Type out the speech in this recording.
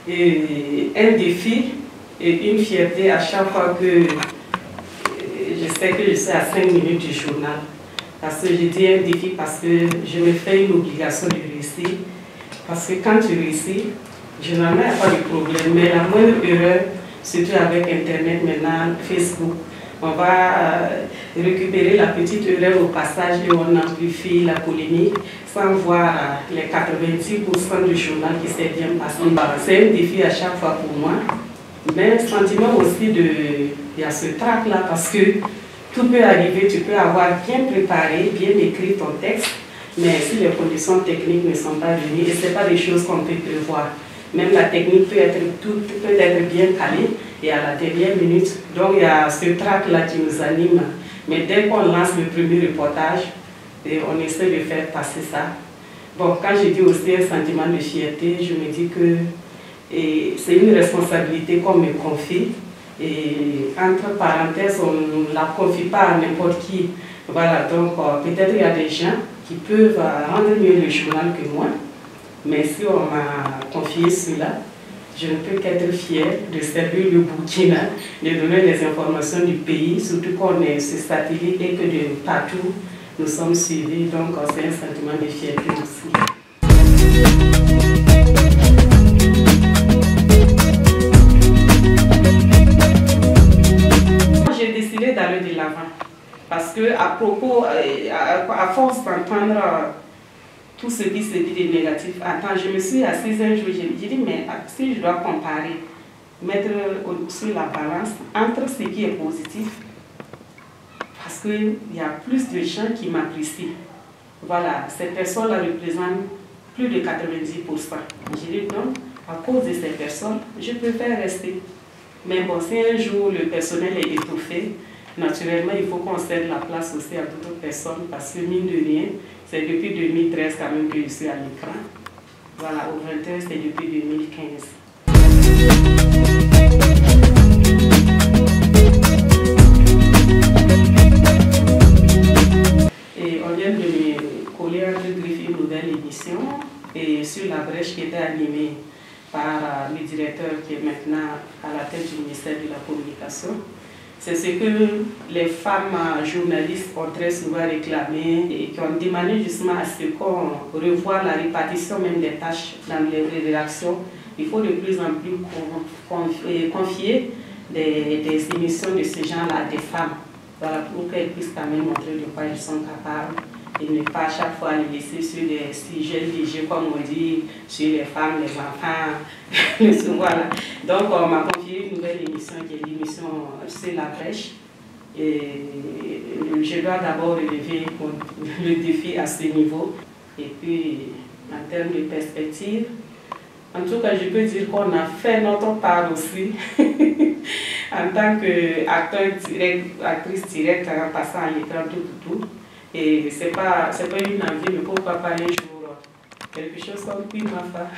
un défi et une fierté à chaque fois que je sais que je suis à 5 minutes du journal. Parce que je dis un défi parce que je me fais une obligation de réussir. Parce que quand tu réussis, généralement, il n'y a pas de problème. Mais la moindre erreur, surtout avec Internet maintenant, Facebook, on va récupérer la petite erreur au passage et on amplifie la polémique sans voir les 90% du journal qui s'est bien passé. C'est un défi à chaque fois pour moi. Mais le sentiment aussi il y a ce trac-là parce que tout peut arriver, tu peux avoir bien préparé, bien écrit ton texte, mais si les conditions techniques ne sont pas venues, et ce n'est pas des choses qu'on peut prévoir. Même la technique peut être bien calée et à la dernière minute. Donc il y a ce trac-là qui nous anime. Mais dès qu'on lance le premier reportage, on essaie de faire passer ça. Bon, quand je dis aussi un sentiment de fierté, je me dis que c'est une responsabilité qu'on me confie. Et entre parenthèses, on ne la confie pas à n'importe qui. Voilà, donc peut-être il y a des gens qui peuvent rendre mieux le journal que moi. Mais si on m'a confié cela, je ne peux qu'être fière de servir le Burkina, de donner les informations du pays, surtout qu'on est sur satellite et que de partout nous sommes suivis. Donc c'est un sentiment de fierté aussi. J'ai décidé d'aller de l'avant parce que à force d'entendre tout ce qui se dit de négatif, je me suis assise un jour, j'ai dit, mais si je dois comparer, mettre sur la balance entre ce qui est positif, parce qu'il y a plus de gens qui m'apprécient. Voilà, ces personnes-là représentent plus de 90%. J'ai dit, donc, à cause de ces personnes, je préfère rester. Mais bon, si un jour le personnel est étouffé, naturellement, il faut qu'on cède la place aussi à d'autres personnes, parce que mine de rien, c'est depuis 2013 quand même que je suis à l'écran. Voilà, au 21, c'est depuis 2015. Et on vient de me coller entre griffes une nouvelle émission et sur la brèche qui était animée par le directeur qui est maintenant à la tête du ministère de la Communication. C'est ce que les femmes journalistes ont très souvent réclamé et qui ont demandé justement à ce qu'on revoie la répartition même des tâches dans les rédactions. Il faut de plus en plus confier des émissions de ce genre-là à des femmes, voilà, pour qu'elles puissent quand même montrer de quoi elles sont capables et ne pas à chaque fois les laisser sur des sujets légers, comme on dit, sur les femmes, les enfants. Voilà. Donc on m'a confié une nouvelle émission qui est l'émission sur la brèche. Et je dois d'abord relever le défi à ce niveau. Et puis, en termes de perspective, en tout cas, je peux dire qu'on a fait notre part aussi en tant qu'acteur direct, actrice directe, en passant à l'écran tout. Et c'est pas une envie, mais pourquoi pas un jour quelque chose comme puis ma femme.